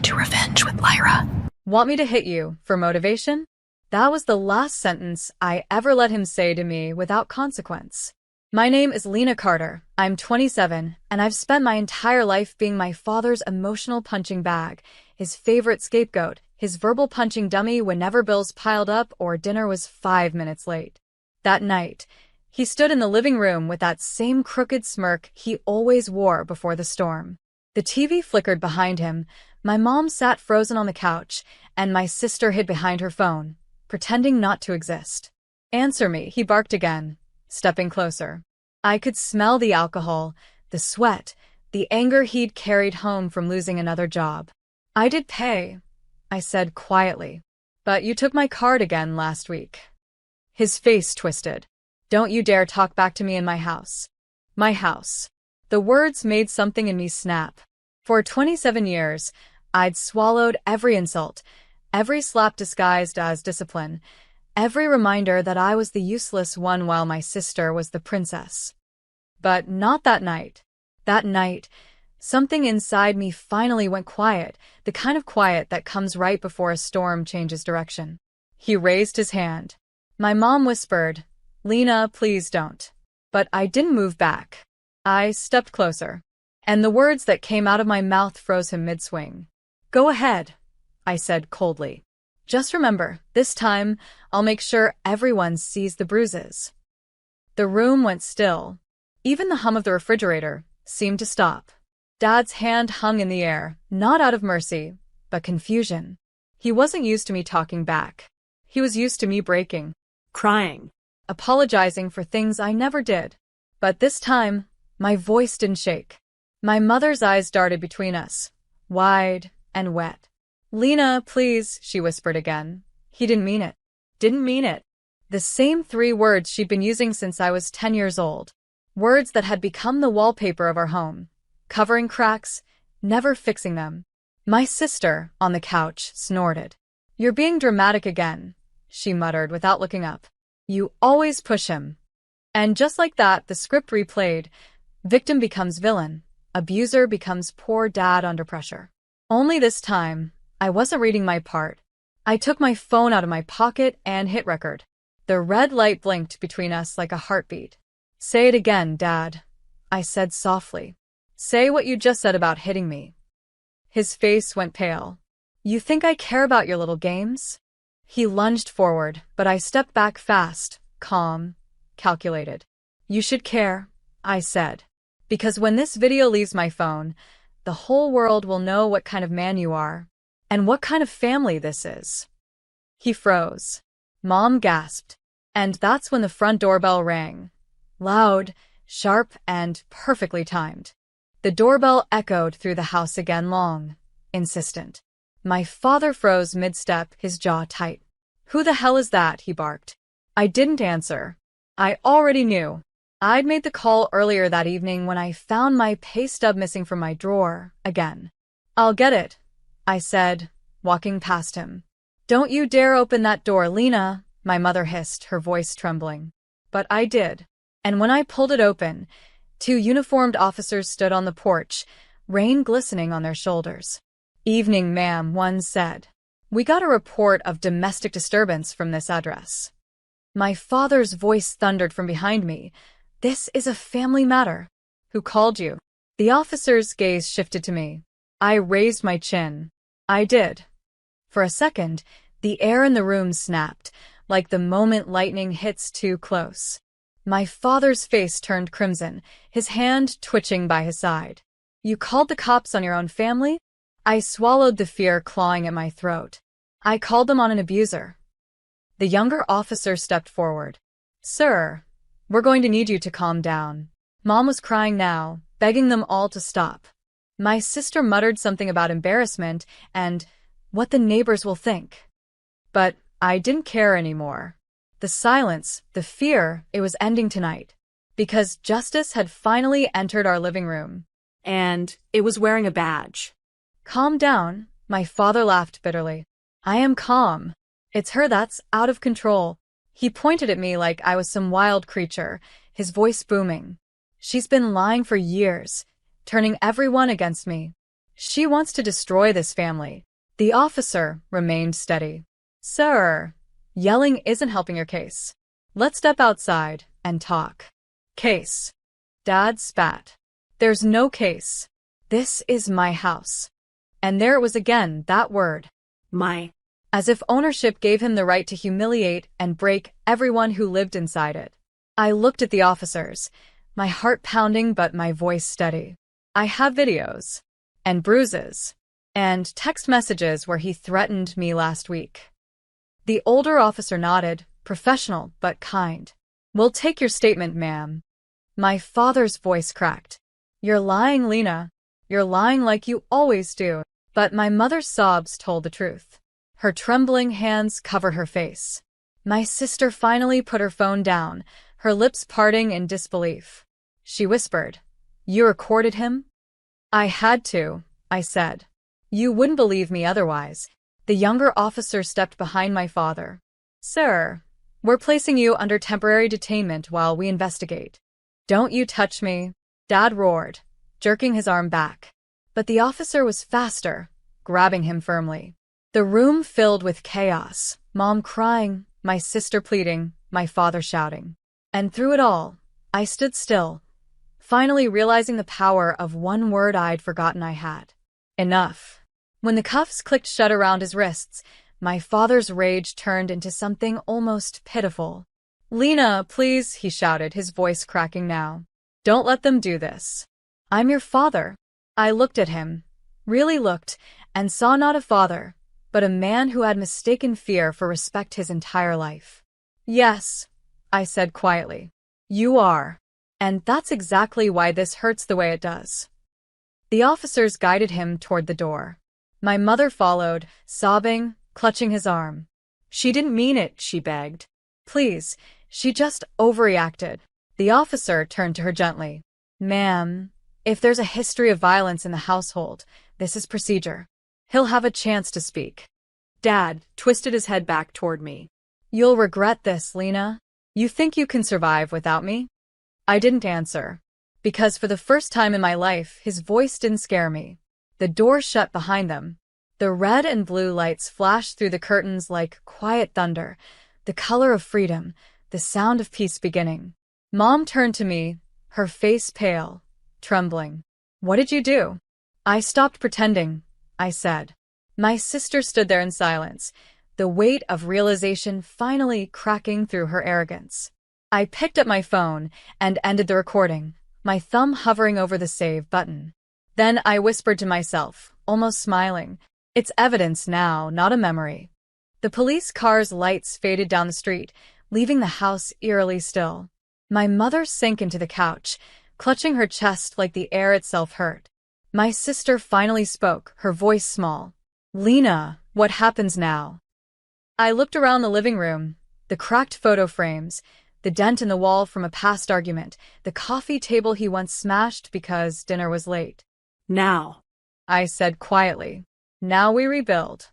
to Revenge with Lyra. Want me to hit you for motivation? That was the last sentence I ever let him say to me without consequence. My name is Lena Carter. I'm 27, and I've spent my entire life being my father's emotional punching bag, his favorite scapegoat, his verbal punching dummy whenever bills piled up or dinner was 5 minutes late. That night, he stood in the living room with that same crooked smirk he always wore before the storm. The TV flickered behind him, my mom sat frozen on the couch, and my sister hid behind her phone, pretending not to exist. "Answer me," he barked again, stepping closer. I could smell the alcohol, the sweat, the anger he'd carried home from losing another job. "I did pay," I said quietly. "But you took my card again last week." His face twisted. "Don't you dare talk back to me in my house." My house. The words made something in me snap. For 27 years, I'd swallowed every insult, every slap disguised as discipline, every reminder that I was the useless one while my sister was the princess. But not that night. That night, something inside me finally went quiet, the kind of quiet that comes right before a storm changes direction. He raised his hand. My mom whispered, "Lena, please don't." But I didn't move back. I stepped closer, and the words that came out of my mouth froze him mid-swing. "Go ahead," I said coldly. "Just remember, this time, I'll make sure everyone sees the bruises." The room went still. Even the hum of the refrigerator seemed to stop. Dad's hand hung in the air, not out of mercy, but confusion. He wasn't used to me talking back. He was used to me breaking, Crying. apologizing for things I never did. But this time, my voice didn't shake. My mother's eyes darted between us, wide and wet. "Lena, please," she whispered again. He didn't mean it. Didn't mean it. The same 3 words she'd been using since I was 10 years old. Words that had become the wallpaper of our home, covering cracks, never fixing them. My sister, on the couch, snorted. "You're being dramatic again," she muttered without looking up. "You always push him." And just like that, the script replayed. Victim becomes villain. Abuser becomes poor dad under pressure. Only this time, I wasn't reading my part. I took my phone out of my pocket and hit record. The red light blinked between us like a heartbeat. "Say it again, Dad," I said softly. "Say what you just said about hitting me." His face went pale. "You think I care about your little games?" He lunged forward, but I stepped back fast, calm, calculated. "You should care," I said. "Because when this video leaves my phone, the whole world will know what kind of man you are, and what kind of family this is." He froze. Mom gasped. And that's when the front doorbell rang. Loud, sharp, and perfectly timed. The doorbell echoed through the house again, long, insistent. My father froze mid-step, his jaw tight. "Who the hell is that?" he barked. I didn't answer. I already knew. I'd made the call earlier that evening when I found my pay stub missing from my drawer, again. "I'll get it," I said, walking past him. "Don't you dare open that door, Lena," my mother hissed, her voice trembling. But I did. And when I pulled it open, 2 uniformed officers stood on the porch, rain glistening on their shoulders. "Evening, ma'am," one said. "We got a report of domestic disturbance from this address." My father's voice thundered from behind me. "This is a family matter." "Who called you?" The officer's gaze shifted to me. I raised my chin. I did. For a second, the air in the room snapped, like the moment lightning hits too close. My father's face turned crimson, his hand twitching by his side. "You called the cops on your own family?" I swallowed the fear clawing at my throat. "I called them on an abuser." The younger officer stepped forward. "Sir, we're going to need you to calm down." Mom was crying now, begging them all to stop. My sister muttered something about embarrassment and what the neighbors will think. But I didn't care anymore. The silence, the fear, it was ending tonight. Because justice had finally entered our living room. And it was wearing a badge. "Calm down," my father laughed bitterly. "I am calm. It's her that's out of control." He pointed at me like I was some wild creature, his voice booming. "She's been lying for years, turning everyone against me. She wants to destroy this family. The officer remained steady. Sir, yelling isn't helping your case. Let's step outside and talk. Case. Dad spat. There's no case. This is my house. And there it was again, that word. My. As if ownership gave him the right to humiliate and break everyone who lived inside it. I looked at the officers, my heart pounding but my voice steady. I have videos. And bruises. And text messages where he threatened me last week. The older officer nodded, professional but kind. We'll take your statement, ma'am. My father's voice cracked. You're lying, Lena. You're lying like you always do. But my mother's sobs told the truth. Her trembling hands covered her face. My sister finally put her phone down, her lips parting in disbelief. She whispered, "You recorded him?" "I had to," I said. "You wouldn't believe me otherwise." The younger officer stepped behind my father. "Sir, we're placing you under temporary detainment while we investigate." "Don't you touch me," Dad roared, jerking his arm back. But the officer was faster, grabbing him firmly. The room filled with chaos, Mom crying, my sister pleading, my father shouting. And through it all, I stood still, finally realizing the power of one word I'd forgotten I had. Enough. When the cuffs clicked shut around his wrists, my father's rage turned into something almost pitiful. "Lena, please," he shouted, his voice cracking now. "Don't let them do this. I'm your father." I looked at him, really looked, and saw not a father, but a man who had mistaken fear for respect his entire life. "Yes," I said quietly. "You are. And that's exactly why this hurts the way it does." The officers guided him toward the door. My mother followed, sobbing, clutching his arm. "She didn't mean it," she begged. "Please, she just overreacted." The officer turned to her gently. "Ma'am, if there's a history of violence in the household, this is procedure. He'll have a chance to speak." Dad twisted his head back toward me. "You'll regret this, Lena. You think you can survive without me?" I didn't answer. Because for the first time in my life, his voice didn't scare me. The door shut behind them. The red and blue lights flashed through the curtains like quiet thunder, the color of freedom, the sound of peace beginning. Mom turned to me, her face pale, trembling. "What did you do?" "I stopped pretending," I said. My sister stood there in silence, the weight of realization finally cracking through her arrogance. I picked up my phone and ended the recording, my thumb hovering over the save button. Then I whispered to myself, almost smiling, "It's evidence now, not a memory." The police car's lights faded down the street, leaving the house eerily still. My mother sank into the couch, clutching her chest like the air itself hurt. My sister finally spoke, her voice small. "Lena, what happens now?" I looked around the living room, the cracked photo frames, the dent in the wall from a past argument, the coffee table he once smashed because dinner was late. "Now," I said quietly. "Now we rebuild."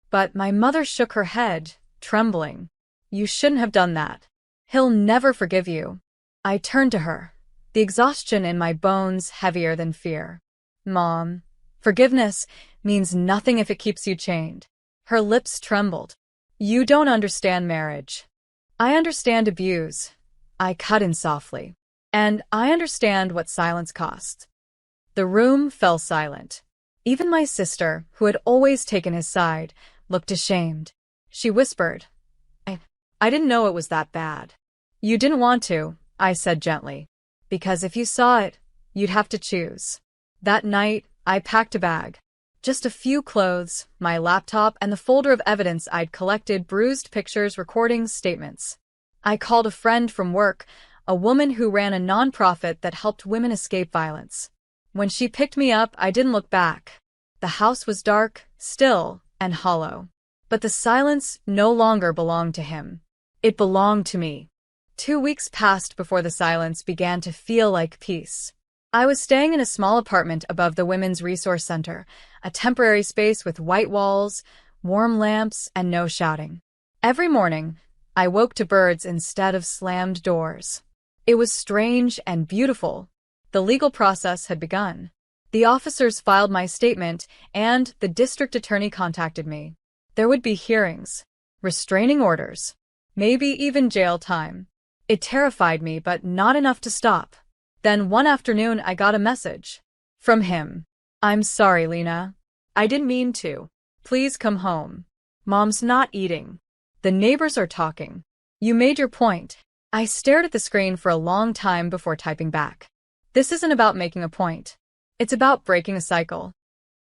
But my mother shook her head, trembling. "You shouldn't have done that. He'll never forgive you." I turned to her, the exhaustion in my bones heavier than fear. "Mom, forgiveness means nothing if it keeps you chained." Her lips trembled. "You don't understand marriage." "I understand abuse," I cut in softly. "And I understand what silence costs." The room fell silent. Even my sister, who had always taken his side, looked ashamed. She whispered, I didn't know it was that bad." "You didn't want to," I said gently. "Because if you saw it, you'd have to choose." That night, I packed a bag. Just a few clothes, my laptop, and the folder of evidence I'd collected, bruised pictures, recordings, statements. I called a friend from work, a woman who ran a nonprofit that helped women escape violence. When she picked me up, I didn't look back. The house was dark, still, and hollow. But the silence no longer belonged to him. It belonged to me. 2 weeks passed before the silence began to feel like peace. I was staying in a small apartment above the Women's Resource Center, a temporary space with white walls, warm lamps, and no shouting. Every morning, I woke to birds instead of slammed doors. It was strange and beautiful. The legal process had begun. The officers filed my statement, and the district attorney contacted me. There would be hearings, restraining orders, maybe even jail time. It terrified me, but not enough to stop. Then one afternoon I got a message. From him. I'm sorry, Lena. I didn't mean to. Please come home. Mom's not eating. The neighbors are talking. You made your point. I stared at the screen for a long time before typing back. This isn't about making a point. It's about breaking a cycle.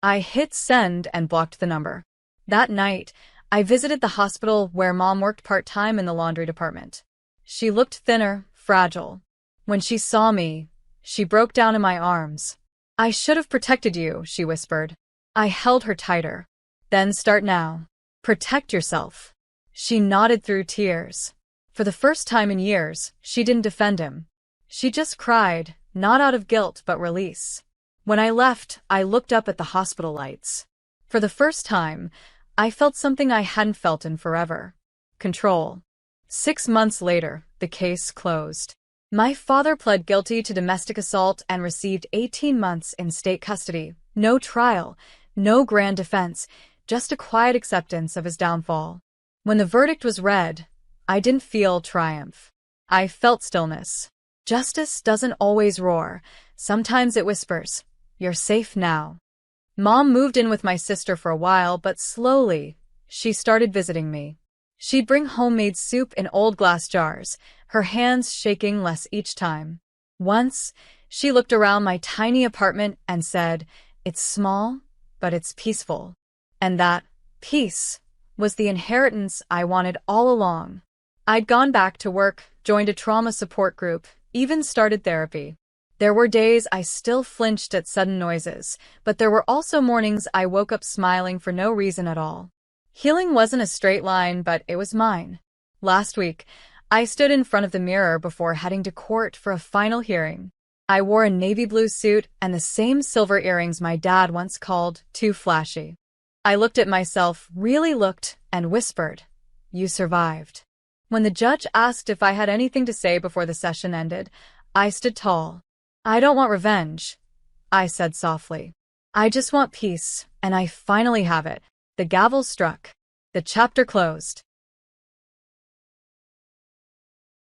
I hit send and blocked the number. That night, I visited the hospital where Mom worked part-time in the laundry department. She looked thinner, fragile. When she saw me, she broke down in my arms. I should have protected you, she whispered. I held her tighter. Then start now. Protect yourself. She nodded through tears. For the first time in years, she didn't defend him. She just cried, not out of guilt but release. When I left, I looked up at the hospital lights. For the first time, I felt something I hadn't felt in forever. Control. 6 months later, the case closed. My father pled guilty to domestic assault and received 18 months in state custody. No trial, no grand defense, just a quiet acceptance of his downfall. When the verdict was read, I didn't feel triumph. I felt stillness. Justice doesn't always roar. Sometimes it whispers, "You're safe now." Mom moved in with my sister for a while, but slowly, she started visiting me. She'd bring homemade soup in old glass jars, her hands shaking less each time. Once, she looked around my tiny apartment and said, "It's small, but it's peaceful." And that peace was the inheritance I wanted all along. I'd gone back to work, joined a trauma support group, even started therapy. There were days I still flinched at sudden noises, but there were also mornings I woke up smiling for no reason at all. Healing wasn't a straight line, but it was mine. Last week, I stood in front of the mirror before heading to court for a final hearing. I wore a navy blue suit and the same silver earrings my dad once called too flashy. I looked at myself, really looked, and whispered, "You survived." When the judge asked if I had anything to say before the session ended, I stood tall. "I don't want revenge," I said softly. "I just want peace, and I finally have it." The gavel struck. The chapter closed.